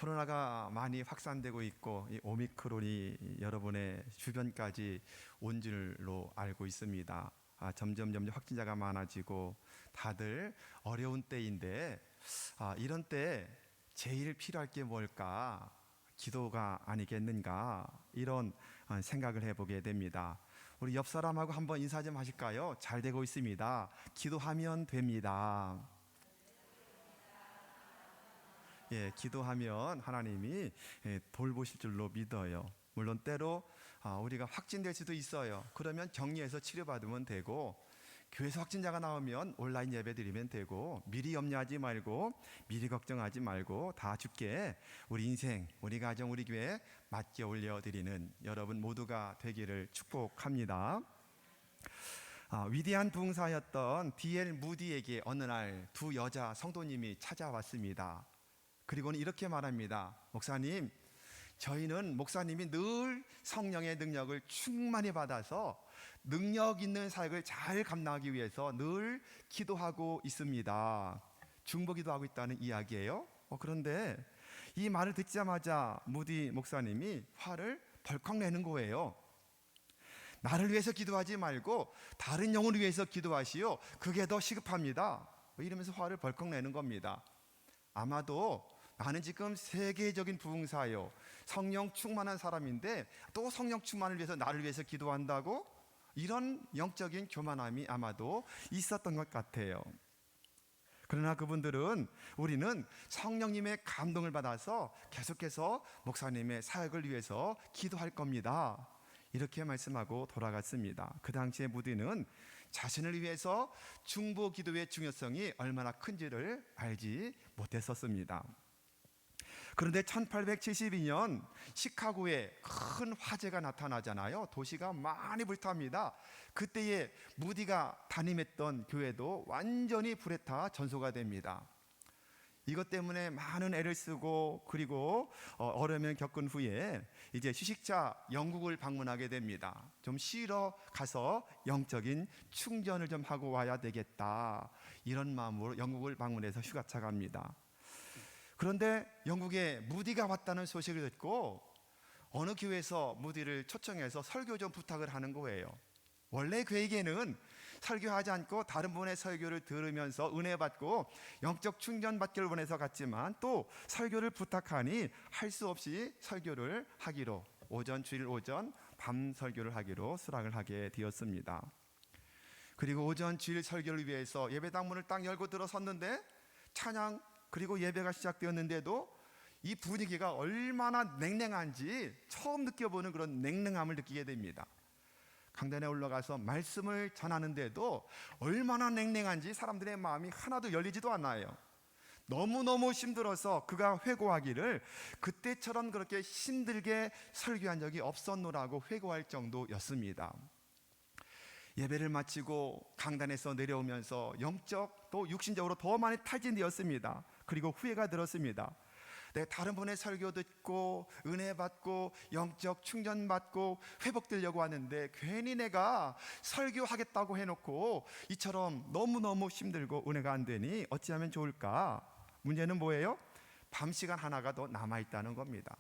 코로나가 많이 확산되고 있고 이 오미크론이 여러분의 주변까지 온 줄로 알고 있습니다. 점점 확진자가 많아지고 다들 어려운 때인데 이런 때 제일 필요할 게 뭘까? 기도가 아니겠는가? 이런 생각을 해보게 됩니다. 우리 옆 사람하고 한번 인사 좀 하실까요? 잘 되고 있습니다. 기도하면 됩니다. 예, 기도하면 하나님이 돌보실 줄로 믿어요. 물론 때로 우리가 확진될 수도 있어요. 그러면 격리해서 치료받으면 되고, 교회에서 확진자가 나오면 온라인 예배 드리면 되고, 미리 염려하지 말고 미리 걱정하지 말고 다 주께 우리 인생, 우리 가정, 우리 교회 맡겨 올려드리는 여러분 모두가 되기를 축복합니다. 위대한 부흥사였던 D.L. 무디에게 어느 날 두 여자 성도님이 찾아왔습니다. 그리고는 이렇게 말합니다. 목사님, 저희는 목사님이 늘 성령의 능력을 충만히 받아서 능력 있는 사역을 잘 감당하기 위해서 늘 기도하고 있습니다. 중보기도 하고 있다는 이야기예요. 그런데 이 말을 듣자마자 무디 목사님이 화를 벌컥 내는 거예요. 나를 위해서 기도하지 말고 다른 영혼을 위해서 기도하시오. 그게 더 시급합니다. 이러면서 화를 벌컥 내는 겁니다. 아마도 나는 지금 세계적인 부흥사요, 성령 충만한 사람인데 또 성령 충만을 위해서 나를 위해서 기도한다고? 이런 영적인 교만함이 아마도 있었던 것 같아요. 그러나 그분들은 우리는 성령님의 감동을 받아서 계속해서 목사님의 사역을 위해서 기도할 겁니다, 이렇게 말씀하고 돌아갔습니다. 그 당시에 무디는 자신을 위해서 중보 기도의 중요성이 얼마나 큰지를 알지 못했었습니다. 그런데 1872년 시카고에 큰 화재가 나타나잖아요. 도시가 많이 불탑니다. 그때에 무디가 담임했던 교회도 완전히 불에 타 전소가 됩니다. 이것 때문에 많은 애를 쓰고 그리고 어려움을 겪은 후에 이제 휴식차 영국을 방문하게 됩니다. 좀 쉬러 가서 영적인 충전을 좀 하고 와야 되겠다, 이런 마음으로 영국을 방문해서 휴가차 갑니다. 그런데 영국에 무디가 왔다는 소식을 듣고 어느 교회에서 무디를 초청해서 설교 좀 부탁을 하는 거예요. 원래 그에게는 설교하지 않고 다른 분의 설교를 들으면서 은혜 받고 영적 충전 받기를 원해서 갔지만 또 설교를 부탁하니 할 수 없이 설교를 하기로, 주일 오전 밤 설교를 하기로 수락을 하게 되었습니다. 그리고 오전 주일 설교를 위해서 예배당 문을 딱 열고 들어섰는데 찬양 그리고 예배가 시작되었는데도 이 분위기가 얼마나 냉랭한지 처음 느껴보는 그런 냉랭함을 느끼게 됩니다. 강단에 올라가서 말씀을 전하는데도 얼마나 냉랭한지 사람들의 마음이 하나도 열리지도 않아요. 너무너무 힘들어서 그가 회고하기를 그때처럼 그렇게 힘들게 설교한 적이 없었노라고 회고할 정도였습니다. 예배를 마치고 강단에서 내려오면서 영적 또 육신적으로 더 많이 탈진되었습니다. 그리고 후회가 들었습니다. 내가 다른 분의 설교 듣고 은혜 받고 영적 충전 받고 회복되려고 하는데 괜히 내가 설교하겠다고 해놓고 이처럼 너무너무 힘들고 은혜가 안 되니 어찌하면 좋을까? 문제는 뭐예요? 밤 시간 하나가 더 남아있다는 겁니다.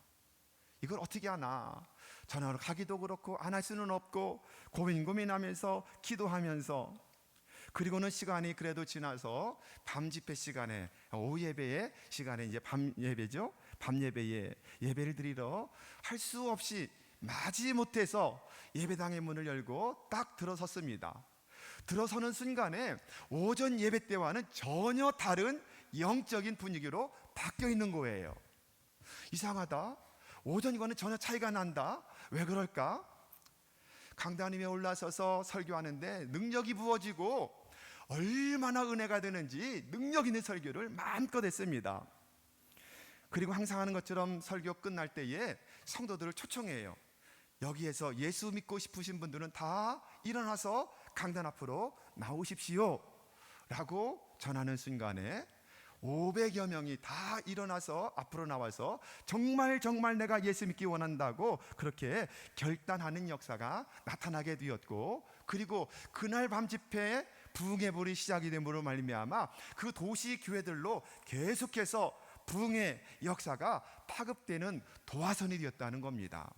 이걸 어떻게 하나? 전화로 가기도 그렇고 안 할 수는 없고 고민하면서 기도하면서, 그리고는 시간이 그래도 지나서 밤 집회 시간에, 오후 예배의 시간에 이제 밤 예배죠. 밤 예배에 예배를 드리러 할 수 없이 마지못해서 예배당의 문을 열고 딱 들어섰습니다. 들어서는 순간에 오전 예배 때와는 전혀 다른 영적인 분위기로 바뀌어 있는 거예요. 이상하다. 오전이와는 전혀 차이가 난다. 왜 그럴까? 강단 위에 올라서서 설교하는데 능력이 부어지고 얼마나 은혜가 되는지 능력 있는 설교를 마음껏 했습니다. 그리고 항상 하는 것처럼 설교 끝날 때에 성도들을 초청해요. 여기에서 예수 믿고 싶으신 분들은 다 일어나서 강단 앞으로 나오십시오 라고 전하는 순간에 500여 명이 다 일어나서 앞으로 나와서 정말 내가 예수 믿기 원한다고 그렇게 결단하는 역사가 나타나게 되었고, 그리고 그날 밤 집회에 부흥의 불이 시작이 됨으로 말미암아 그 도시 교회들로 계속해서 부흥의 역사가 파급되는 도화선이 되었다는 겁니다.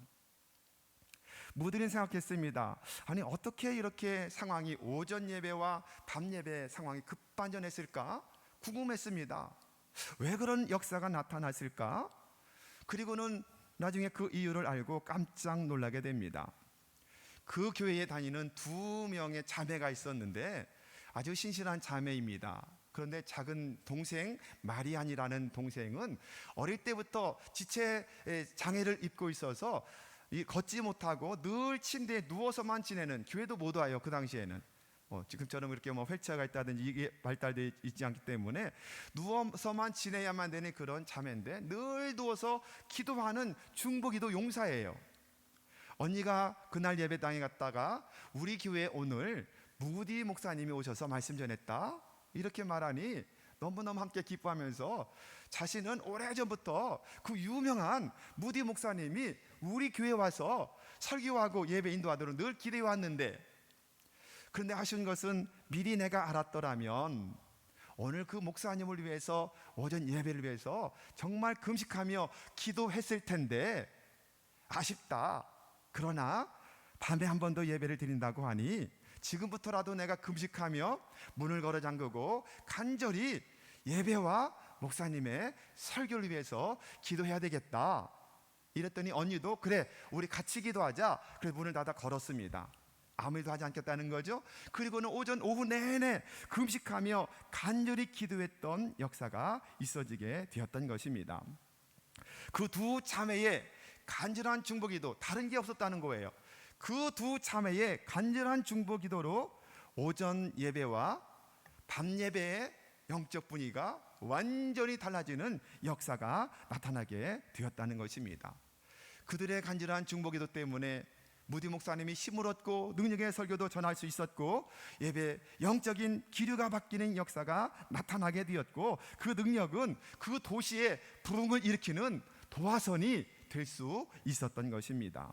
모두는 생각했습니다. 아니, 어떻게 이렇게 상황이 오전 예배와 밤 예배 상황이 급반전했을까? 궁금했습니다. 왜 그런 역사가 나타났을까? 그리고는 나중에 그 이유를 알고 깜짝 놀라게 됩니다. 그 교회에 다니는 2명의 자매가 있었는데 아주 신실한 자매입니다. 그런데 작은 동생 마리안이라는 동생은 어릴 때부터 지체 장애를 입고 있어서 걷지 못하고 늘 침대에 누워서만 지내는, 교회도 못 와요. 그 당시에는 지금처럼 이렇게 휠체어가 있다든지 이게 발달되어 있지 않기 때문에 누워서만 지내야만 되는 그런 자매인데 늘 누워서 기도하는 중보기도 용사예요. 언니가 그날 예배당에 갔다가 우리 교회에 오늘 무디 목사님이 오셔서 말씀 전했다 이렇게 말하니 너무너무 함께 기뻐하면서 자신은 오래전부터 그 유명한 무디 목사님이 우리 교회에 와서 설교하고 예배 인도하도록 늘 기대해 왔는데, 그런데 아쉬운 것은 미리 내가 알았더라면 오늘 그 목사님을 위해서 오전 예배를 위해서 정말 금식하며 기도했을 텐데 아쉽다. 그러나 밤에 한 번 더 예배를 드린다고 하니 지금부터라도 내가 금식하며 문을 걸어 잠그고 간절히 예배와 목사님의 설교를 위해서 기도해야 되겠다. 이랬더니 언니도 그래 우리 같이 기도하자. 그래서 문을 닫아 걸었습니다. 아무 일도 하지 않겠다는 거죠. 그리고는 오전 오후 내내 금식하며 간절히 기도했던 역사가 있어지게 되었던 것입니다. 그 2 자매의 간절한 중보기도, 다른 게 없었다는 거예요. 그 2 자매의 간절한 중보기도로 오전 예배와 밤 예배의 영적 분위기가 완전히 달라지는 역사가 나타나게 되었다는 것입니다. 그들의 간절한 중보기도 때문에 무디 목사님이 힘을 얻고 능력의 설교도 전할 수 있었고 예배 영적인 기류가 바뀌는 역사가 나타나게 되었고, 그 능력은 그 도시에 부흥을 일으키는 도화선이 될 수 있었던 것입니다.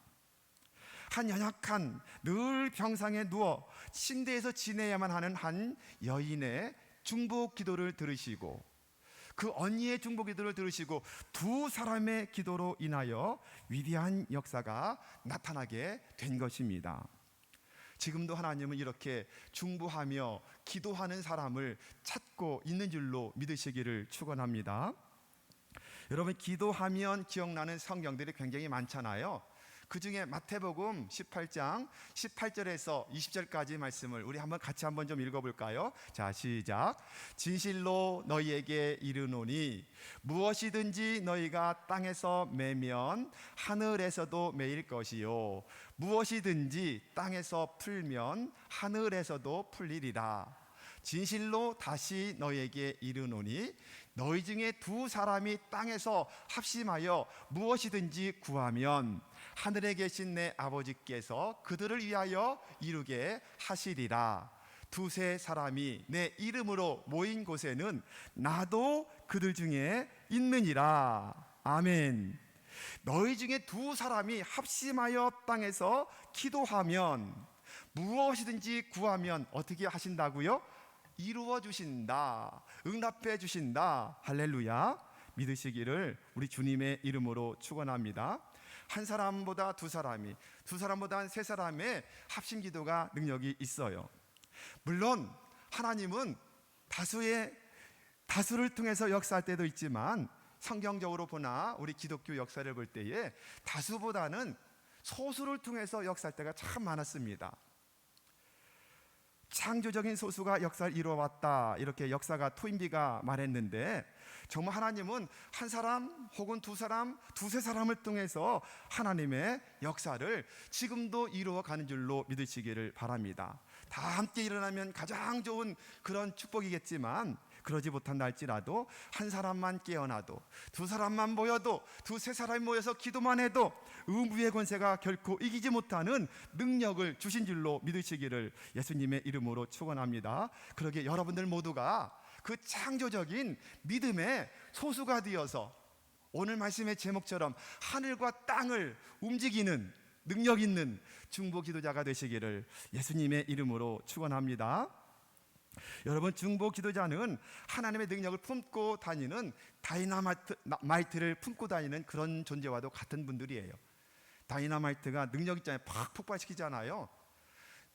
한 연약한 늘 병상에 누워 침대에서 지내야만 하는 한 여인의 중보 기도를 들으시고 그 언니의 중보 기도를 들으시고 2 사람의 기도로 인하여 위대한 역사가 나타나게 된 것입니다. 지금도 하나님은 이렇게 중보하며 기도하는 사람을 찾고 있는 줄로 믿으시기를 축원합니다. 여러분, 기도하면 기억나는 성경들이 굉장히 많잖아요. 그 중에 마태복음 18장 18절에서 20절까지 말씀을 우리 같이 한번 좀 읽어볼까요? 자, 시작. 진실로 너희에게 이르노니 무엇이든지 너희가 땅에서 매면 하늘에서도 매일 것이요 무엇이든지 땅에서 풀면 하늘에서도 풀리리라. 진실로 다시 너희에게 이르노니 너희 중에 2 사람이 땅에서 합심하여 무엇이든지 구하면 하늘에 계신 내 아버지께서 그들을 위하여 이루게 하시리라. 2-3 사람이 내 이름으로 모인 곳에는 나도 그들 중에 있느니라. 아멘. 너희 중에 2 사람이 합심하여 땅에서 기도하면 무엇이든지 구하면 어떻게 하신다고요? 이루어 주신다. 응답해 주신다. 할렐루야. 믿으시기를 우리 주님의 이름으로 축원합니다. 한 사람보다 2 사람이, 2 사람보다 3 사람의 합심 기도가 능력이 있어요. 물론 하나님은 다수를 통해서 역사할 때도 있지만 성경적으로 보나 우리 기독교 역사를 볼 때에 다수보다는 소수를 통해서 역사할 때가 참 많았습니다. 창조적인 소수가 역사를 이루어왔다, 이렇게 역사가 토인비가 말했는데 정말 하나님은 한 사람 혹은 2 사람, 2-3 사람을 통해서 하나님의 역사를 지금도 이루어가는 줄로 믿으시기를 바랍니다. 다 함께 일어나면 가장 좋은 그런 축복이겠지만 그러지 못한다 할지라도 한 사람만 깨어나도 2 사람만 모여도 2-3 사람이 모여서 기도만 해도 의무의 권세가 결코 이기지 못하는 능력을 주신 줄로 믿으시기를 예수님의 이름으로 축원합니다. 그러기에 여러분들 모두가 그 창조적인 믿음의 소수가 되어서 오늘 말씀의 제목처럼 하늘과 땅을 움직이는 능력 있는 중보 기도자가 되시기를 예수님의 이름으로 축원합니다. 여러분, 중보 기도자는 하나님의 능력을 품고 다니는 다이나마이트를 품고 다니는 그런 존재와도 같은 분들이에요. 다이나마이트가 능력 있잖아요. 팍 폭발시키잖아요.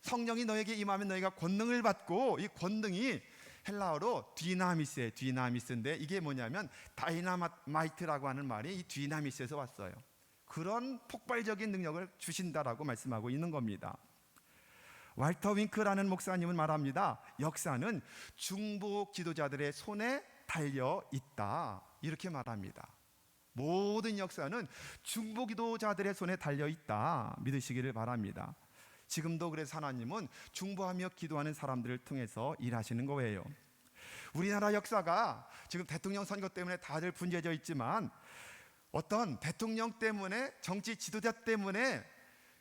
성령이 너에게 임하면 너희가 권능을 받고, 이 권능이 헬라어로 디나미스예요. 디나미스인데 이게 뭐냐면 다이나마이트라고 하는 말이 이 디나미스에서 왔어요. 그런 폭발적인 능력을 주신다라고 말씀하고 있는 겁니다. walter 윙크라는 목사님은 말합니다. 역사는 중보 기도자들의 손에 달려 있다, 이렇게 말합니다. 모든 역사는 중보 기도자들의 손에 달려 있다, 믿으시기를 바랍니다. 지금도 그래서 하나님은 중보하며 기도하는 사람들을 통해서 일하시는 거예요. 우리나라 역사가 지금 대통령 선거 때문에 다들 분주해져 있지만, 어떤 대통령 때문에, 정치 지도자 때문에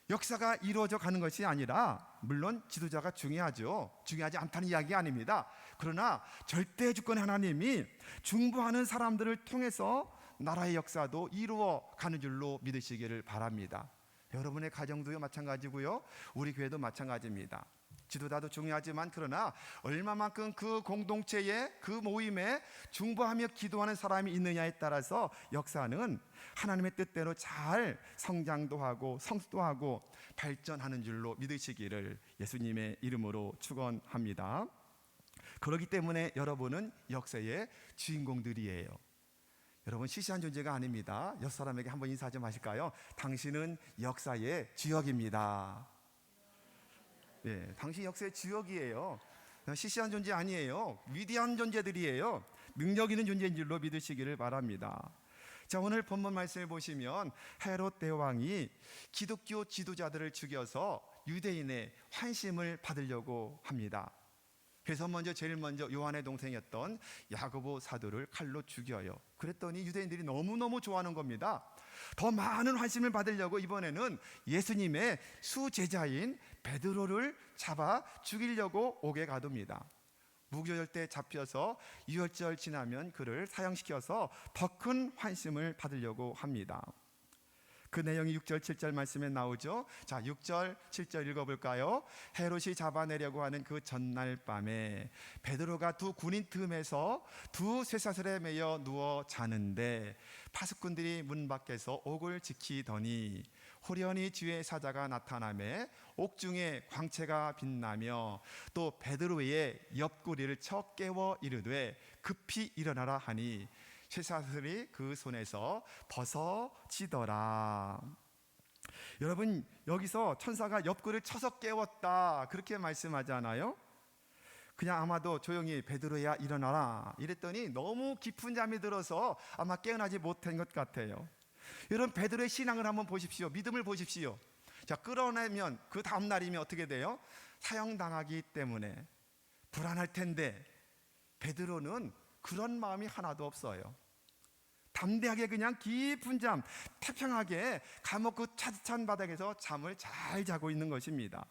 역사가 이루어져 가는 것이 아니라, 물론 지도자가 중요하죠. 중요하지 않다는 이야기가 아닙니다. 그러나 절대 주권의 하나님이 중보하는 사람들을 통해서 나라의 역사도 이루어 가는 줄로 믿으시기를 바랍니다. 여러분의 가정도 마찬가지고요, 우리 교회도 마찬가지입니다. 지도자도 중요하지만, 그러나 얼마만큼 그 공동체에, 그 모임에 중보하며 기도하는 사람이 있느냐에 따라서 역사는 하나님의 뜻대로 잘 성장도 하고 성숙도 하고 발전하는 줄로 믿으시기를 예수님의 이름으로 축원합니다. 그렇기 때문에 여러분은 역사의 주인공들이에요. 여러분, 시시한 존재가 아닙니다. 옆 사람에게 한번 인사 좀 하실까요? 당신은 역사의 주역입니다. 네, 당신 역사의 주역이에요. 시시한 존재 아니에요. 위대한 존재들이에요. 능력 있는 존재인 줄로 믿으시기를 바랍니다. 자, 오늘 본문 말씀을 보시면 헤롯 대왕이 기독교 지도자들을 죽여서 유대인의 환심을 받으려고 합니다. 그래서 제일 먼저 요한의 동생이었던 야고보 사도를 칼로 죽여요. 그랬더니 유대인들이 너무너무 좋아하는 겁니다. 더 많은 환심을 받으려고 이번에는 예수님의 수제자인 베드로를 잡아 죽이려고 옥에 가둡니다. 무교절 때 잡혀서 유월절 지나면 그를 사형시켜서 더 큰 환심을 받으려고 합니다. 그 내용이 6절 7절 말씀에 나오죠. 자, 6절 7절 읽어볼까요? 헤롯이 잡아내려고 하는 그 전날 밤에 베드로가 두 군인 틈에서 두 쇠사슬에 매여 누워 자는데 파수꾼들이 문 밖에서 옥을 지키더니 호련히 주의 사자가 나타나매 옥중에 광채가 빛나며 또 베드로의 옆구리를 쳐 깨워 이르되 급히 일어나라 하니 쇠사슬이 그 손에서 벗어지더라. 여러분, 여기서 천사가 옆구리를 쳐서 깨웠다, 그렇게 말씀하잖아요. 그냥 아마도 조용히 베드로야 일어나라 이랬더니 너무 깊은 잠이 들어서 아마 깨어나지 못한 것 같아요. 여러분, 베드로의 신앙을 한번 보십시오. 믿음을 보십시오. 자, 끌어내면 그 다음 날이면 어떻게 돼요? 사형당하기 때문에 불안할 텐데 베드로는 그런 마음이 하나도 없어요. 담대하게 그냥 깊은 잠, 태평하게 감옥 그 차디찬 바닥에서 잠을 잘 자고 있는 것입니다.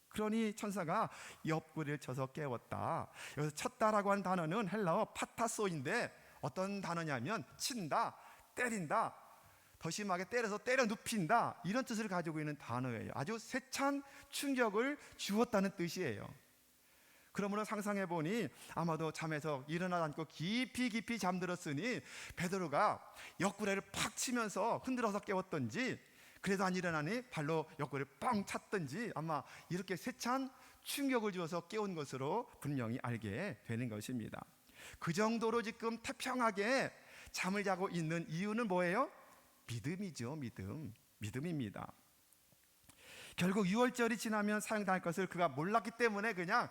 그러니 천사가 옆구리를 쳐서 깨웠다. 여기서 쳤다라고 하는 단어는 헬라어 파타소인데 어떤 단어냐면 친다, 때린다, 더 심하게 때려서 때려 눕힌다, 이런 뜻을 가지고 있는 단어예요. 아주 세찬 충격을 주었다는 뜻이에요. 그러므로 상상해 보니 아마도 잠에서 일어나지 않고 깊이 잠들었으니 베드로가 옆구리를 팍 치면서 흔들어서 깨웠던지, 그래도 안 일어나니 발로 옆구리를 뻥 찼던지 아마 이렇게 세찬 충격을 주어서 깨운 것으로 분명히 알게 되는 것입니다. 그 정도로 지금 태평하게 잠을 자고 있는 이유는 뭐예요? 믿음이죠. 믿음입니다. 결국 6월절이 지나면 사형당할 것을 그가 몰랐기 때문에 그냥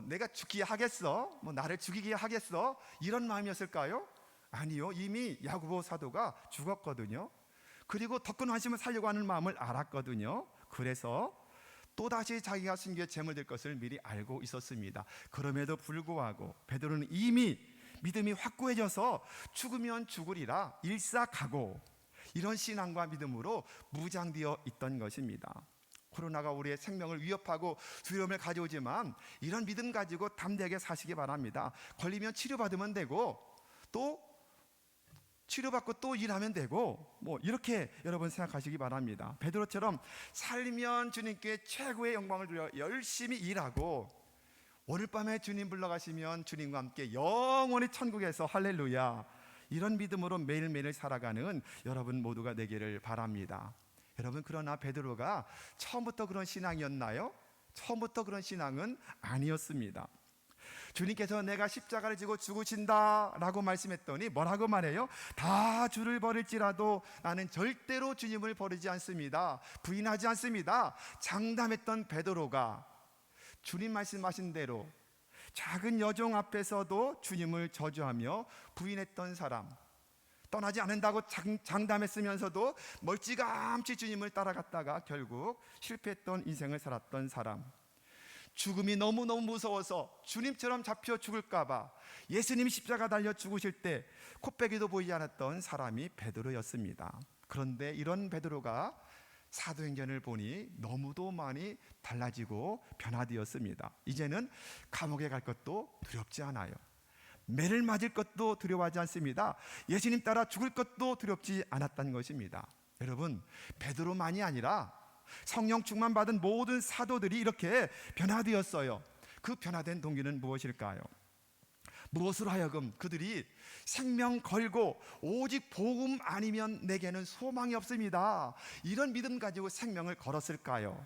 내가 죽기에 하겠어, 나를 죽이기에 하겠어, 이런 마음이었을까요? 아니요, 이미 야고보 사도가 죽었거든요. 그리고 더 큰 환심을 살려고 하는 마음을 알았거든요. 그래서 또다시 자기가 숨겨 재물 될 것을 미리 알고 있었습니다. 그럼에도 불구하고 베드로는 이미 믿음이 확고해져서 죽으면 죽으리라 일사각오, 이런 신앙과 믿음으로 무장되어 있던 것입니다. 코로나가 우리의 생명을 위협하고 두려움을 가져오지만 이런 믿음 가지고 담대하게 사시기 바랍니다. 걸리면 치료받으면 되고, 또 치료받고 또 일하면 되고, 이렇게 여러분 생각하시기 바랍니다. 베드로처럼 살면 주님께 최고의 영광을 드려 열심히 일하고 오늘 밤에 주님 불러가시면 주님과 함께 영원히 천국에서 할렐루야, 이런 믿음으로 매일매일 살아가는 여러분 모두가 되기를 바랍니다. 여러분, 그러나 베드로가 처음부터 그런 신앙이었나요? 처음부터 그런 신앙은 아니었습니다. 주님께서 내가 십자가를 지고 죽으신다 라고 말씀했더니 뭐라고 말해요? 다 주를 버릴지라도 나는 절대로 주님을 버리지 않습니다, 부인하지 않습니다. 장담했던 베드로가 주님 말씀하신 대로 작은 여종 앞에서도 주님을 저주하며 부인했던 사람, 떠나지 않는다고 장담했으면서도 멀찌감치 주님을 따라갔다가 결국 실패했던 인생을 살았던 사람, 죽음이 너무너무 무서워서 주님처럼 잡혀 죽을까봐 예수님 십자가 달려 죽으실 때 코빼기도 보이지 않았던 사람이 베드로였습니다. 그런데 이런 베드로가 사도행전을 보니 너무도 많이 달라지고 변화되었습니다. 이제는 감옥에 갈 것도 두렵지 않아요. 매를 맞을 것도 두려워하지 않습니다. 예수님 따라 죽을 것도 두렵지 않았다는 것입니다. 여러분, 베드로만이 아니라 성령 충만 받은 모든 사도들이 이렇게 변화되었어요. 그 변화된 동기는 무엇일까요? 무엇으로 하여금 그들이 생명 걸고 오직 복음 아니면 내게는 소망이 없습니다, 이런 믿음 가지고 생명을 걸었을까요?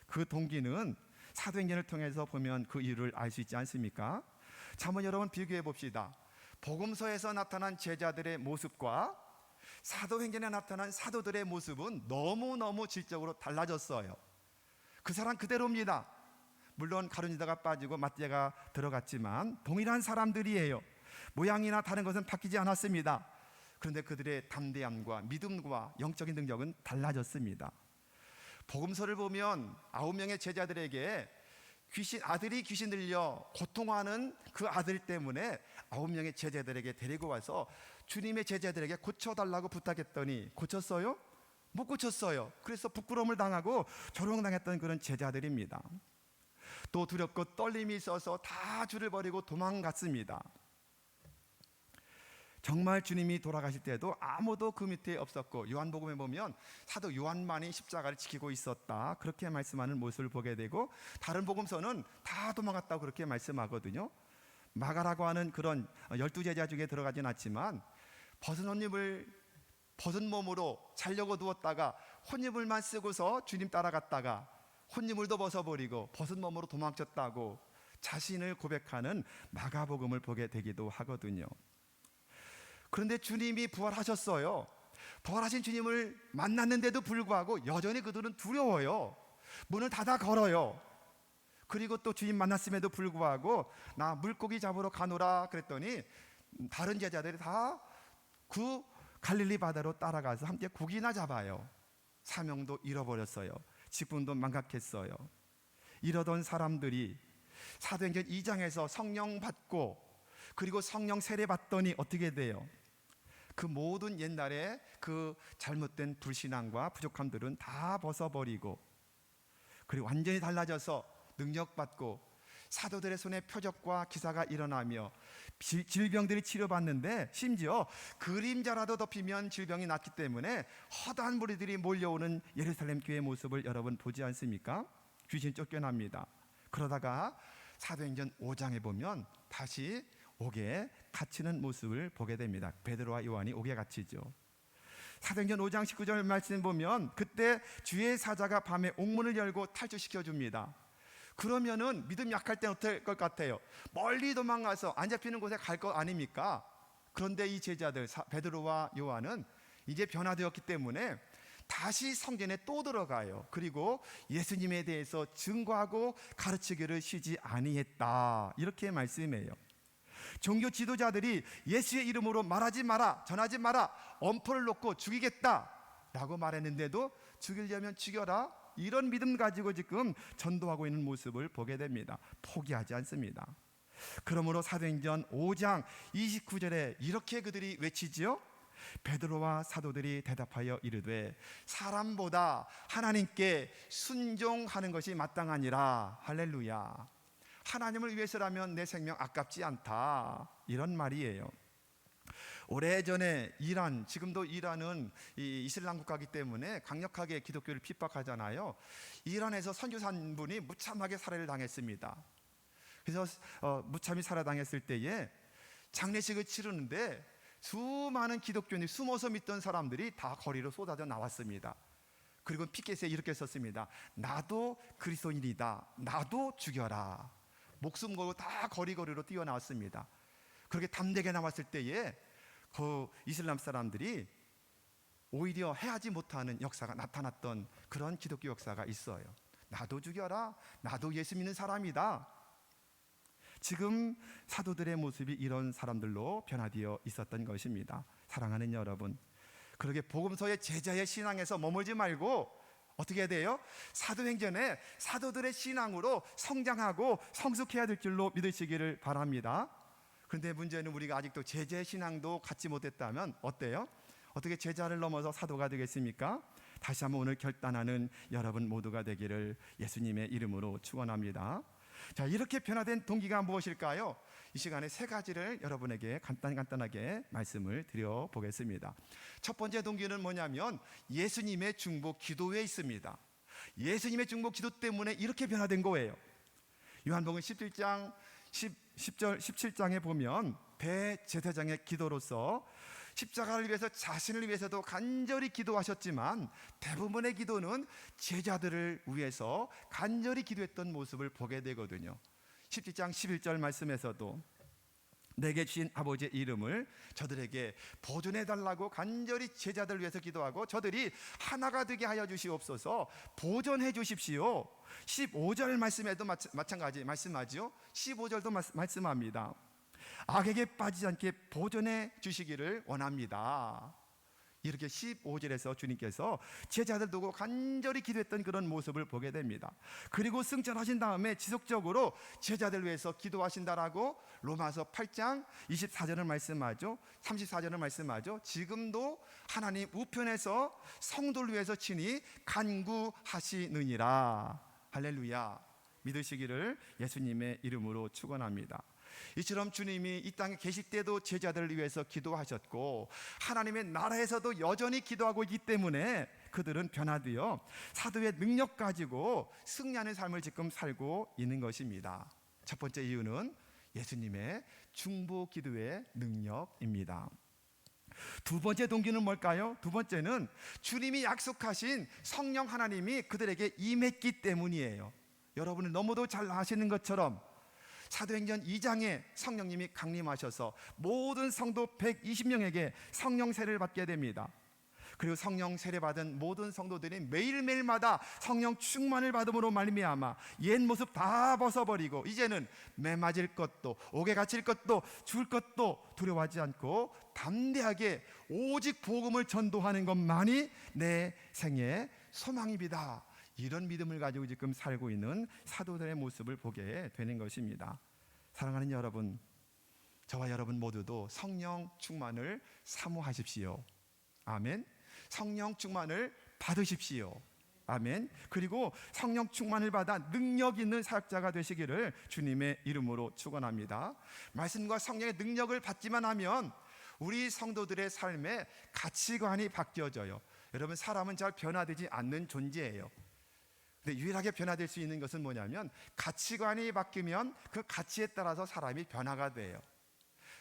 그 동기는 사도행전을 통해서 보면 그 이유를 알 수 있지 않습니까? 자, 한번 여러분 비교해 봅시다. 복음서에서 나타난 제자들의 모습과 사도행전에 나타난 사도들의 모습은 너무너무 질적으로 달라졌어요. 그 사람 그대로입니다. 물론 가룟유다가 빠지고 마띠아가 들어갔지만 동일한 사람들이에요. 모양이나 다른 것은 바뀌지 않았습니다. 그런데 그들의 담대함과 믿음과 영적인 능력은 달라졌습니다. 복음서를 보면 9명의 제자들에게 아들이 귀신 들려 고통하는 그 아들 때문에 9명의 제자들에게 데리고 와서 주님의 제자들에게 고쳐달라고 부탁했더니 고쳤어요? 못 고쳤어요. 그래서 부끄러움을 당하고 조롱당했던 그런 제자들입니다. 또 두렵고 떨림이 있어서 다 주를 버리고 도망갔습니다. 정말 주님이 돌아가실 때도 아무도 그 밑에 없었고, 요한복음에 보면 사도 요한만이 십자가를 지키고 있었다, 그렇게 말씀하는 모습을 보게 되고, 다른 복음서는 다 도망갔다고 그렇게 말씀하거든요. 마가라고 하는 그런 12제자 중에 들어가진 않지만 벗은 몸으로 자려고 누웠다가 혼이불만 쓰고서 주님 따라갔다가 혼이물도 벗어버리고 벗은 몸으로 도망쳤다고 자신을 고백하는 마가복음을 보게 되기도 하거든요. 그런데 주님이 부활하셨어요. 부활하신 주님을 만났는데도 불구하고 여전히 그들은 두려워요. 문을 닫아 걸어요. 그리고 또 주님 만났음에도 불구하고 나 물고기 잡으러 가노라 그랬더니 다른 제자들이 다 그 갈릴리 바다로 따라가서 함께 고기나 잡아요. 사명도 잃어버렸어요. 직분도 망각했어요. 이러던 사람들이 사도행전 2장에서 성령 받고 그리고 성령 세례 받더니 어떻게 돼요? 그 모든 옛날에 그 잘못된 불신앙과 부족함들은 다 벗어버리고, 그리고 완전히 달라져서 능력받고 사도들의 손에 표적과 기사가 일어나며 질병들이 치료받는데, 심지어 그림자라도 덮이면 질병이 낫기 때문에 허다한 무리들이 몰려오는 예루살렘 교회의 모습을 여러분 보지 않습니까? 귀신 쫓겨납니다. 그러다가 사도행전 5장에 보면 다시 옥에 갇히는 모습을 보게 됩니다. 베드로와 요한이 옥에 갇히죠. 사도행전 5장 19절 말씀 보면 그때 주의 사자가 밤에 옥문을 열고 탈출시켜 줍니다. 그러면은 믿음 약할 때는 어떨 것 같아요? 멀리 도망가서 안 잡히는 곳에 갈 거 아닙니까? 그런데 이 제자들 베드로와 요한은 이제 변화되었기 때문에 다시 성전에 또 들어가요. 그리고 예수님에 대해서 증거하고 가르치기를 쉬지 아니했다, 이렇게 말씀해요. 종교 지도자들이 예수의 이름으로 말하지 마라, 전하지 마라, 엄포를 놓고 죽이겠다 라고 말했는데도 죽이려면 죽여라, 이런 믿음 가지고 지금 전도하고 있는 모습을 보게 됩니다. 포기하지 않습니다. 그러므로 사도행전 5장 29절에 이렇게 그들이 외치지요. 베드로와 사도들이 대답하여 이르되 사람보다 하나님께 순종하는 것이 마땅하니라. 할렐루야. 하나님을 위해서라면 내 생명 아깝지 않다, 이런 말이에요. 오래전에 이란, 지금도 이란은 이슬람 국가이기 때문에 강력하게 기독교를 핍박하잖아요. 이란에서 선교사분이 무참하게 살해를 당했습니다. 그래서 무참히 살해당했을 때에 장례식을 치르는데 수많은 기독교인이 숨어서 믿던 사람들이 다 거리로 쏟아져 나왔습니다. 그리고 피켓에 이렇게 썼습니다. 나도 그리스도인이다. 나도 죽여라. 목숨 걸고 다 거리로 뛰어나왔습니다. 그렇게 담대게 나왔을 때에 그 이슬람 사람들이 오히려 해하지 못하는 역사가 나타났던 그런 기독교 역사가 있어요. 나도 죽여라. 나도 예수 믿는 사람이다. 지금 사도들의 모습이 이런 사람들로 변화되어 있었던 것입니다. 사랑하는 여러분, 그렇게 복음서의 제자의 신앙에서 머물지 말고 어떻게 해야 돼요? 사도행전에 사도들의 신앙으로 성장하고 성숙해야 될 줄로 믿으시기를 바랍니다. 그런데 문제는 우리가 아직도 제자의 신앙도 갖지 못했다면 어때요? 어떻게 제자를 넘어서 사도가 되겠습니까? 다시 한번 오늘 결단하는 여러분 모두가 되기를 예수님의 이름으로 축원합니다. 자, 이렇게 변화된 동기가 무엇일까요? 이 시간에 세 가지를 여러분에게 간단하게 말씀을 드려보겠습니다. 첫 번째 동기는 뭐냐면 예수님의 중보 기도에 있습니다. 예수님의 중보 기도 때문에 이렇게 변화된 거예요. 요한복음 17장 17장에 보면 대제사장의 기도로서 십자가를 위해서 자신을 위해서도 간절히 기도하셨지만 대부분의 기도는 제자들을 위해서 간절히 기도했던 모습을 보게 되거든요. 17장 11절 말씀에서도 내게 주신 아버지의 이름을 저들에게 보존해 달라고 간절히 제자들을 위해서 기도하고 저들이 하나가 되게 하여 주시옵소서 보존해 주십시오. 15절 말씀에도 마찬가지 말씀하죠. 15절도 말씀합니다. 악에게 빠지지 않게 보존해 주시기를 원합니다. 이렇게 15절에서 주님께서 제자들 두고 간절히 기도했던 그런 모습을 보게 됩니다. 그리고 승천하신 다음에 지속적으로 제자들 위해서 기도하신다라고 로마서 8장 24절을 말씀하죠. 34절을 말씀하죠. 지금도 하나님 우편에서 성도를 위해서 친히 간구하시느니라. 할렐루야. 믿으시기를 예수님의 이름으로 축원합니다. 이처럼 주님이 이 땅에 계실 때도 제자들을 위해서 기도하셨고 하나님의 나라에서도 여전히 기도하고 있기 때문에 그들은 변화되어 사도의 능력 가지고 승리하는 삶을 지금 살고 있는 것입니다. 첫 번째 이유는 예수님의 중보 기도의 능력입니다. 두 번째 동기는 뭘까요? 두 번째는 주님이 약속하신 성령 하나님이 그들에게 임했기 때문이에요. 여러분은 너무도 잘 아시는 것처럼 사도행전 2장에 성령님이 강림하셔서 모든 성도 120명에게 성령 세례를 받게 됩니다. 그리고 성령 세례 받은 모든 성도들이 매일매일마다 성령 충만을 받음으로 말미암아 옛 모습 다 벗어버리고 이제는 매 맞을 것도 옥에 갇힐 것도 죽을 것도 두려워하지 않고 담대하게 오직 복음을 전도하는 것만이 내 생의 소망입니다. 이런 믿음을 가지고 지금 살고 있는 사도들의 모습을 보게 되는 것입니다. 사랑하는 여러분, 저와 여러분 모두도 성령 충만을 사모하십시오. 아멘. 성령 충만을 받으십시오. 아멘. 그리고 성령 충만을 받아 능력 있는 사역자가 되시기를 주님의 이름으로 축원합니다. 말씀과 성령의 능력을 받기만 하면 우리 성도들의 삶의 가치관이 바뀌어져요. 여러분, 사람은 잘 변화되지 않는 존재예요. 근데 유일하게 변화될 수 있는 것은 뭐냐면 가치관이 바뀌면 그 가치에 따라서 사람이 변화가 돼요.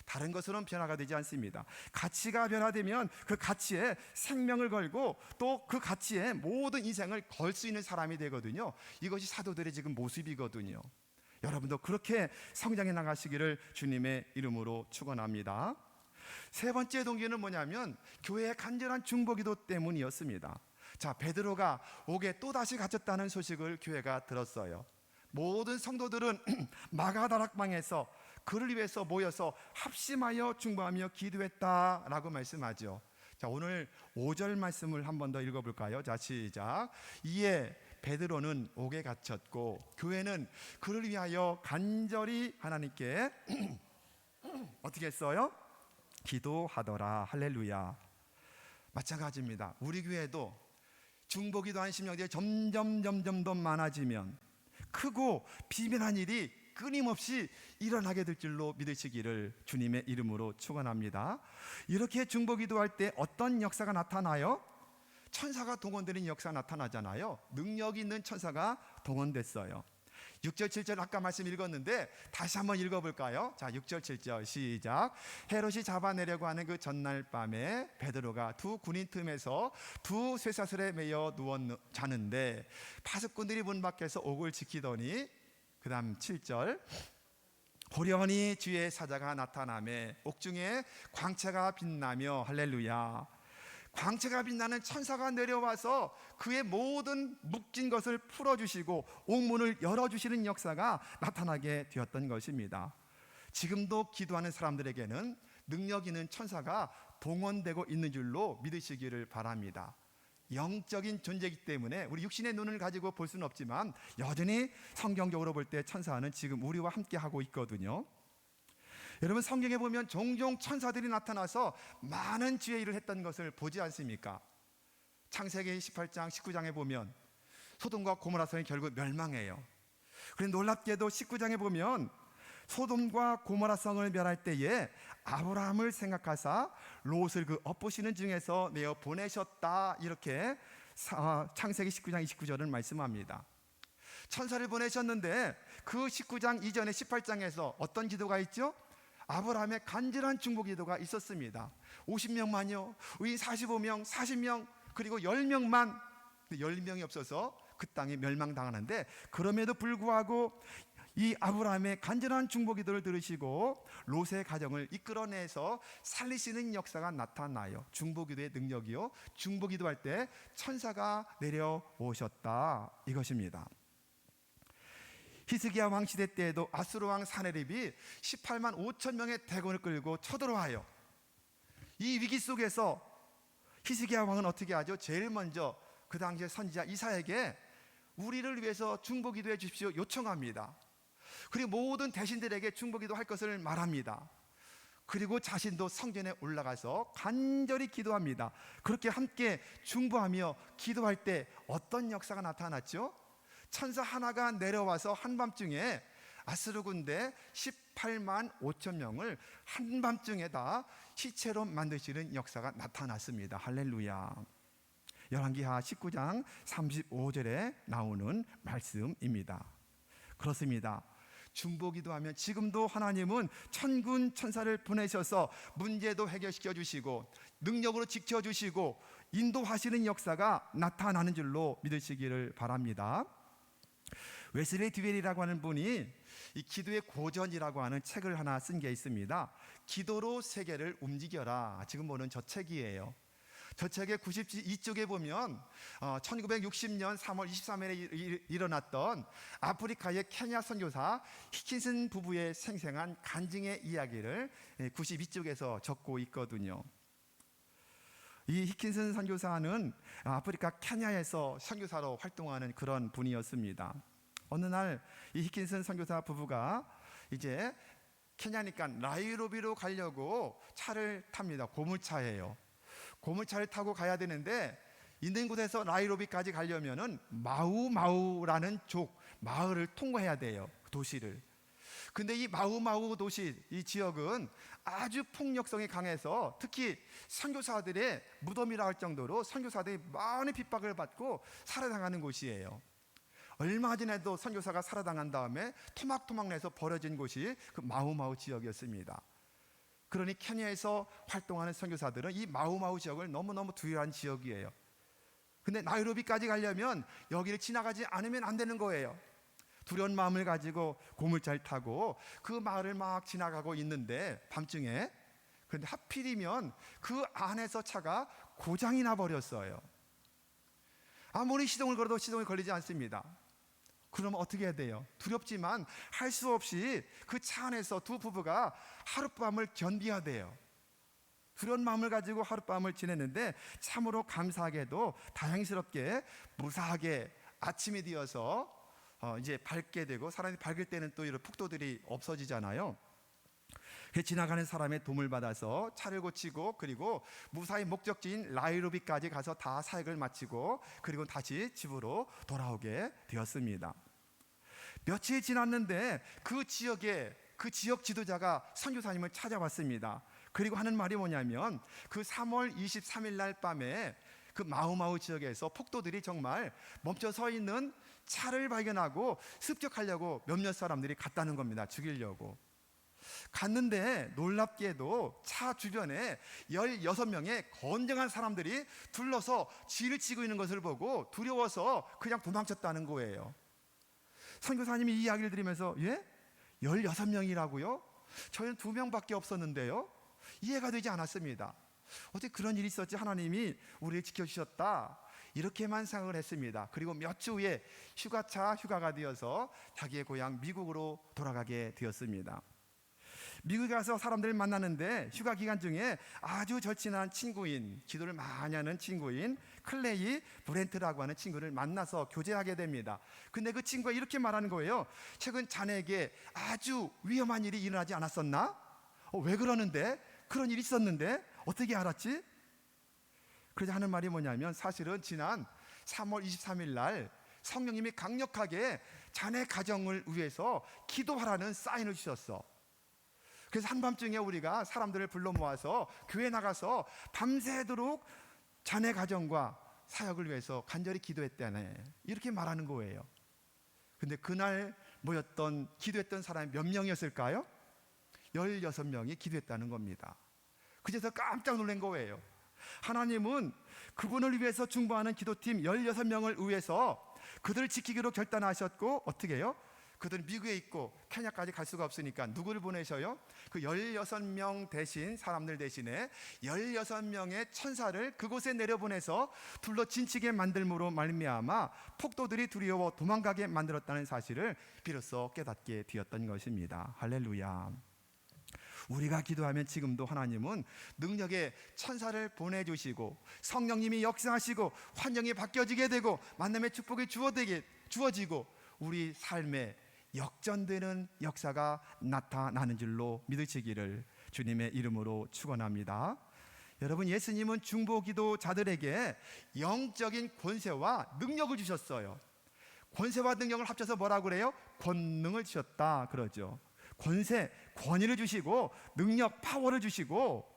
다른 것으로는 변화가 되지 않습니다. 가치가 변화되면 그 가치에 생명을 걸고 또 그 가치에 모든 인생을 걸 수 있는 사람이 되거든요. 이것이 사도들의 지금 모습이거든요. 여러분도 그렇게 성장해 나가시기를 주님의 이름으로 축원합니다. 세 번째 동기는 뭐냐면 교회의 간절한 중보기도 때문이었습니다. 자, 베드로가 옥에 또다시 갇혔다는 소식을 교회가 들었어요. 모든 성도들은 마가다락방에서 그를 위해서 모여서 합심하여 중보하며 기도했다라고 말씀하죠. 자, 오늘 5절 말씀을 한 번 더 읽어볼까요? 자, 시작. 이에 베드로는 옥에 갇혔고 교회는 그를 위하여 간절히 하나님께 어떻게 했어요? 기도하더라. 할렐루야. 마찬가지입니다. 우리 교회도 중보기도 한심령들이 점점 더 많아지면 크고 비밀한 일이 끊임없이 일어나게 될 줄로 믿으시기를 주님의 이름으로 축원합니다. 이렇게 중보기도할 때 어떤 역사가 나타나요? 천사가 동원되는 역사가 나타나잖아요. 능력 있는 천사가 동원됐어요. 6절 7절 아까 말씀 읽었는데 다시 한번 읽어볼까요? 자, 6절 7절 시작. 헤롯이 잡아내려고 하는 그 전날 밤에 베드로가 두 군인 틈에서 두 쇠사슬에 매여 누워 자는데 파수꾼들이 문 밖에서 옥을 지키더니, 그 다음 7절, 호련히 주의 사자가 나타나매 옥중에 광채가 빛나며, 할렐루야, 광채가 빛나는 천사가 내려와서 그의 모든 묶인 것을 풀어주시고 옥문을 열어주시는 역사가 나타나게 되었던 것입니다. 지금도 기도하는 사람들에게는 능력 있는 천사가 동원되고 있는 줄로 믿으시기를 바랍니다. 영적인 존재이기 때문에 우리 육신의 눈을 가지고 볼 수는 없지만 여전히 성경적으로 볼 때 천사는 지금 우리와 함께 하고 있거든요. 여러분, 성경에 보면 종종 천사들이 나타나서 많은 지혜의 일을 했던 것을 보지 않습니까? 창세기 18장 19장에 보면 소돔과 고모라 성이 결국 멸망해요. 그런데 놀랍게도 19장에 보면 소돔과 고모라 성을 멸할 때에 아브라함을 생각하사 롯을 그 엇보시는 중에서 내어 보내셨다, 이렇게 창세기 19장 29절을 말씀합니다. 천사를 보내셨는데 그 19장 이전에 18장에서 어떤 기도가 있죠? 아브라함의 간절한 중보 기도가 있었습니다. 50명만요, 의인 45명, 40명, 그리고 10명만, 10명이 없어서 그 땅이 멸망당하는데, 그럼에도 불구하고 이 아브라함의 간절한 중보 기도를 들으시고 롯의 가정을 이끌어내서 살리시는 역사가 나타나요. 중보 기도의 능력이요, 중보 기도할 때 천사가 내려오셨다, 이것입니다. 히스기야 왕 시대 때에도 아수르 왕 사네립이 18만 5천 명의 대군을 끌고 쳐들어와요. 이 위기 속에서 히스기야 왕은 어떻게 하죠? 제일 먼저 그 당시의 선지자 이사야에게 우리를 위해서 중보 기도해 주십시오 요청합니다. 그리고 모든 대신들에게 중보 기도할 것을 말합니다. 그리고 자신도 성전에 올라가서 간절히 기도합니다. 그렇게 함께 중보하며 기도할 때 어떤 역사가 나타났죠? 천사 하나가 내려와서 한밤중에 아수르 군대 18만 5천 명을 한밤중에 다 시체로 만드시는 역사가 나타났습니다. 할렐루야. 열왕기하 19장 35절에 나오는 말씀입니다. 그렇습니다. 중보기도하면 지금도 하나님은 천군 천사를 보내셔서 문제도 해결시켜 주시고 능력으로 지켜주시고 인도하시는 역사가 나타나는 줄로 믿으시기를 바랍니다. 웨슬리 듀웰이라고 하는 분이 이 기도의 고전이라고 하는 책을 하나 쓴 게 있습니다. 기도로 세계를 움직여라, 지금 보는 저 책이에요. 저 책의 92쪽에 보면 1960년 3월 23일에 일어났던 아프리카의 케냐 선교사 히킨슨 부부의 생생한 간증의 이야기를 92쪽에서 적고 있거든요. 이 히킨슨 선교사는 아프리카 케냐에서 선교사로 활동하는 그런 분이었습니다. 어느 날 이 히킨슨 선교사 부부가 이제 케냐니까 나이로비로 가려고 차를 탑니다. 고물차예요. 고물차를 타고 가야 되는데 있는 곳에서 나이로비까지 가려면은 마우마우라는 마을을 통과해야 돼요. 도시를. 근데 이 마우마우 도시, 이 지역은 아주 폭력성이 강해서 특히 선교사들의 무덤이라 할 정도로 선교사들이 많은 핍박을 받고 살아당하는 곳이에요. 얼마 전에도 선교사가 살아당한 다음에 토막토막 내서 버려진 곳이 그 마우마우 지역이었습니다. 그러니 케냐에서 활동하는 선교사들은 이 마우마우 지역을 너무너무 두려워한 지역이에요. 근데 나이로비까지 가려면 여기를 지나가지 않으면 안 되는 거예요. 두려운 마음을 가지고 고물차를 타고 그 마을을 막 지나가고 있는데 밤중에, 그런데 하필이면 그 안에서 차가 고장이 나 버렸어요. 아무리 시동을 걸어도 시동이 걸리지 않습니다. 그러면 어떻게 해야 돼요? 두렵지만 할 수 없이 그 차 안에서 두 부부가 하룻밤을 견뎌야 돼요. 두려운 마음을 가지고 하룻밤을 지냈는데 참으로 감사하게도 다행스럽게 무사하게 아침이 되어서 이제 밝게 되고, 사람이 밝을 때는 또 이런 폭도들이 없어지잖아요. 지나가는 사람의 도움을 받아서 차를 고치고 그리고 무사히 목적지인 나이로비까지 가서 다 사역을 마치고 그리고 다시 집으로 돌아오게 되었습니다. 며칠 지났는데 그 지역 지도자가 선교사님을 찾아왔습니다. 그리고 하는 말이 뭐냐면 그 3월 23일 날 밤에 그 마우마우 지역에서 폭도들이 정말 멈춰 서 있는 차를 발견하고 습격하려고 몇몇 사람들이 갔다는 겁니다. 죽이려고. 갔는데 놀랍게도 차 주변에 16명의 건장한 사람들이 둘러서 쥐를 치고 있는 것을 보고 두려워서 그냥 도망쳤다는 거예요. 선교사님이 이 이야기를 들으면서 16명이라고요? 저희는 2명밖에 없었는데요? 이해가 되지 않았습니다. 어떻게 그런 일이 있었지? 하나님이 우리를 지켜주셨다, 이렇게만 생각을 했습니다. 그리고 몇 주 후에 휴가가 되어서 자기의 고향 미국으로 돌아가게 되었습니다. 미국에 가서 사람들을 만나는데 휴가 기간 중에 아주 절친한 친구인, 기도를 많이 하는 친구인 클레이 브렌트라고 하는 친구를 만나서 교제하게 됩니다. 근데 그 친구가 이렇게 말하는 거예요. 최근 자네에게 아주 위험한 일이 일어나지 않았었나? 왜 그러는데? 그런 일이 있었는데 어떻게 알았지? 그래서 하는 말이 뭐냐면, 사실은 지난 3월 23일 날 성령님이 강력하게 자네 가정을 위해서 기도하라는 사인을 주셨어. 그래서 한밤중에 우리가 사람들을 불러 모아서 교회 나가서 밤새도록 자네 가정과 사역을 위해서 간절히 기도했다네, 이렇게 말하는 거예요. 근데 그날 기도했던 사람이 몇 명이었을까요? 16명이 기도했다는 겁니다. 그래서 깜짝 놀란 거예요. 하나님은 그분을 위해서 중보하는 기도팀 16명을 위해서 그들을 지키기로 결단하셨고, 어떻게 해요? 그들은 미국에 있고 케냐까지 갈 수가 없으니까 누구를 보내셔요? 그 16명 대신, 사람들 대신에 16명의 천사를 그곳에 내려보내서 둘러 진치게 만들므로 말미암아 폭도들이 두려워 도망가게 만들었다는 사실을 비로소 깨닫게 되었던 것입니다. 할렐루야. 우리가 기도하면 지금도 하나님은 능력의 천사를 보내주시고 성령님이 역사하시고 환경이 바뀌어지게 되고 만남의 축복이 주어지고 우리 삶에 역전되는 역사가 나타나는 줄로 믿으시기를 주님의 이름으로 축원합니다. 여러분, 예수님은 중보기도자들에게 영적인 권세와 능력을 주셨어요. 권세와 능력을 합쳐서 뭐라고 그래요? 권능을 주셨다 그러죠. 권세, 권위를 주시고 능력, 파워를 주시고,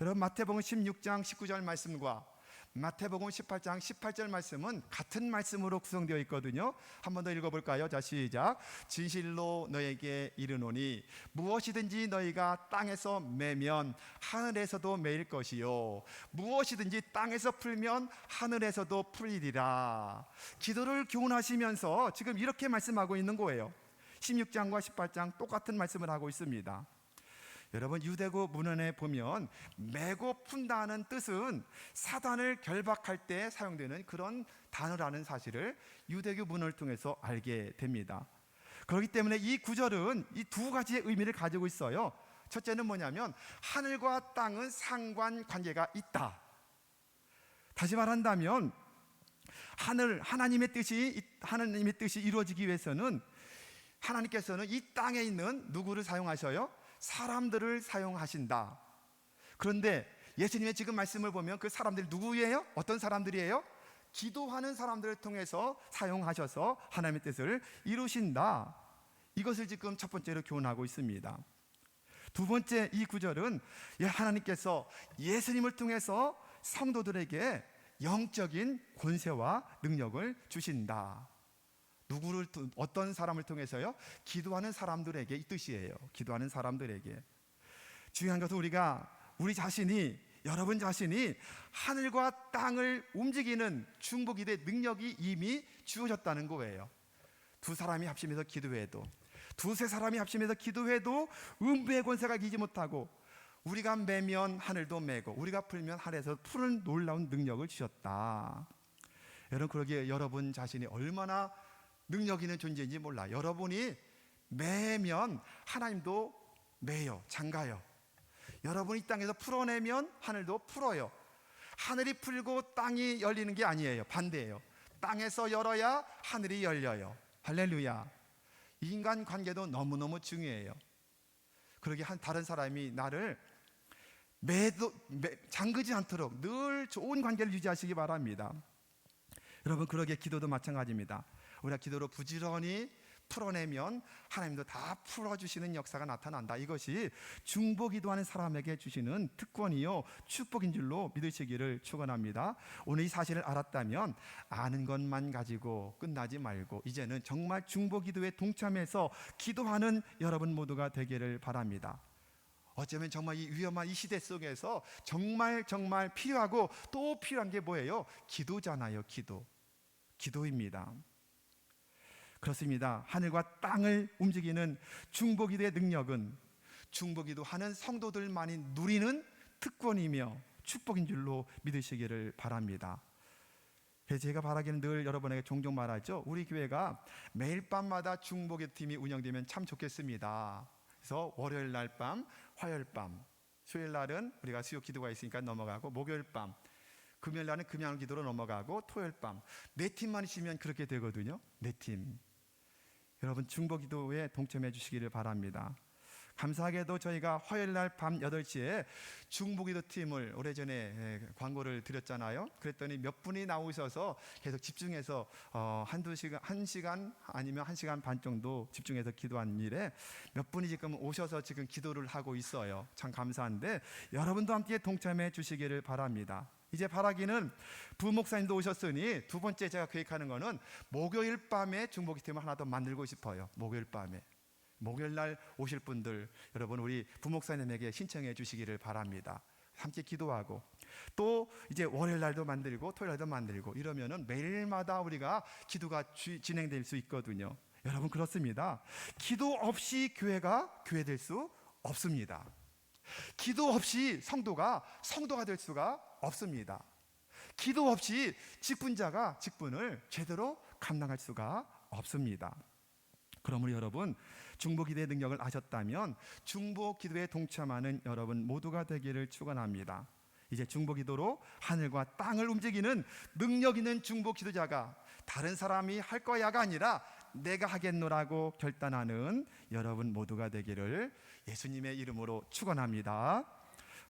여러분 마태복음 16장 19절 말씀과 마태복음 18장 18절 말씀은 같은 말씀으로 구성되어 있거든요. 한 번 더 읽어볼까요? 자, 시작. 진실로 너에게 이르노니 무엇이든지 너희가 땅에서 매면 하늘에서도 매일 것이요 무엇이든지 땅에서 풀면 하늘에서도 풀리리라. 기도를 교훈하시면서 지금 이렇게 말씀하고 있는 거예요. 16장과 18장 똑같은 말씀을 하고 있습니다. 여러분, 유대고 문헌에 보면 매고 푼다는 뜻은 사단을 결박할 때 사용되는 그런 단어라는 사실을 유대교 문헌을 통해서 알게 됩니다. 그렇기 때문에 이 구절은 이 두 가지의 의미를 가지고 있어요. 첫째는 뭐냐면 하늘과 땅은 상관관계가 있다. 다시 말한다면 하나님의 뜻이 이루어지기 위해서는 하나님께서는 이 땅에 있는 누구를 사용하셔요? 사람들을 사용하신다. 그런데 예수님의 지금 말씀을 보면 그 사람들이 누구예요? 어떤 사람들이에요? 기도하는 사람들을 통해서 사용하셔서 하나님의 뜻을 이루신다. 이것을 지금 첫 번째로 교훈하고 있습니다. 두 번째, 이 구절은 하나님께서 예수님을 통해서 성도들에게 영적인 권세와 능력을 주신다. 어떤 사람을 통해서요? 기도하는 사람들에게, 이 뜻이에요. 기도하는 사람들에게. 중요한 것은 여러분 자신이 하늘과 땅을 움직이는 중보기도의 능력이 이미 주어졌다는 거예요. 두세 사람이 합심해서 기도해도 음부의 권세가 이기지 못하고, 우리가 매면 하늘도 매고 우리가 풀면 하늘에서 푸는 놀라운 능력을 주셨다. 여러분, 그러기에 여러분 자신이 얼마나 능력 있는 존재인지 몰라. 여러분이 매면 하나님도 매요, 장가요. 여러분이 이 땅에서 풀어내면 하늘도 풀어요. 하늘이 풀고 땅이 열리는 게 아니에요. 반대예요. 땅에서 열어야 하늘이 열려요. 할렐루야. 인간관계도 너무너무 중요해요. 그러게 다른 사람이 나를 잠그지 않도록 늘 좋은 관계를 유지하시기 바랍니다. 여러분, 그러게 기도도 마찬가지입니다. 우리가 기도로 부지런히 풀어내면 하나님도 다 풀어주시는 역사가 나타난다. 이것이 중보기도하는 사람에게 주시는 특권이요 축복인 줄로 믿으시기를 축원합니다. 오늘 이 사실을 알았다면 아는 것만 가지고 끝나지 말고 이제는 정말 중보기도에 동참해서 기도하는 여러분 모두가 되기를 바랍니다. 어쩌면 정말 이 위험한 이 시대 속에서 정말 필요하고 또 필요한 게 뭐예요? 기도잖아요. 기도입니다. 그렇습니다. 하늘과 땅을 움직이는 중보기도의 능력은 중보기도하는 성도들만이 누리는 특권이며 축복인 줄로 믿으시기를 바랍니다. 그래서 제가 바라기는 늘 여러분에게 종종 말하죠. 우리 교회가 매일 밤마다 중보기도 팀이 운영되면 참 좋겠습니다. 그래서 월요일 날 밤, 화요일 밤, 수요일 날은 우리가 수요 기도가 있으니까 넘어가고, 목요일 밤, 금요일 날은 금양 기도로 넘어가고, 토요일 밤 네 팀만 있으면 그렇게 되거든요. 네 팀. 여러분 중보 기도에 동참해 주시기를 바랍니다. 감사하게도 저희가 화요일 날 밤 8시에 중보기도 팀을 오래전에 광고를 드렸잖아요. 그랬더니 몇 분이 나오셔서 계속 집중해서 한 시간 아니면 1시간 반 정도 집중해서 기도한 일에 몇 분이 지금 오셔서 지금 기도를 하고 있어요. 참 감사한데 여러분도 함께 동참해 주시기를 바랍니다. 이제 바라기는 부목사님도 오셨으니 두 번째 제가 계획하는 거는 목요일 밤에 중보기 팀을 하나 더 만들고 싶어요. 목요일 날 오실 분들 여러분 우리 부목사님에게 신청해 주시기를 바랍니다. 함께 기도하고 또 이제 월요일 날도 만들고 토요일 날도 만들고 이러면은 매일마다 우리가 기도가 진행될 수 있거든요. 여러분 그렇습니다. 기도 없이 교회가 교회될 수 없습니다. 기도 없이 성도가 될 수가 없습니다. 기도 없이 직분자가 직분을 제대로 감당할 수가 없습니다. 그러므로 여러분 중보기도의 능력을 아셨다면 중보기도에 동참하는 여러분 모두가 되기를 축원합니다. 이제 중보기도로 하늘과 땅을 움직이는 능력 있는 중보기도자가 다른 사람이 할 거야가 아니라 내가 하겠노라고 결단하는 여러분 모두가 되기를 예수님의 이름으로 축원합니다.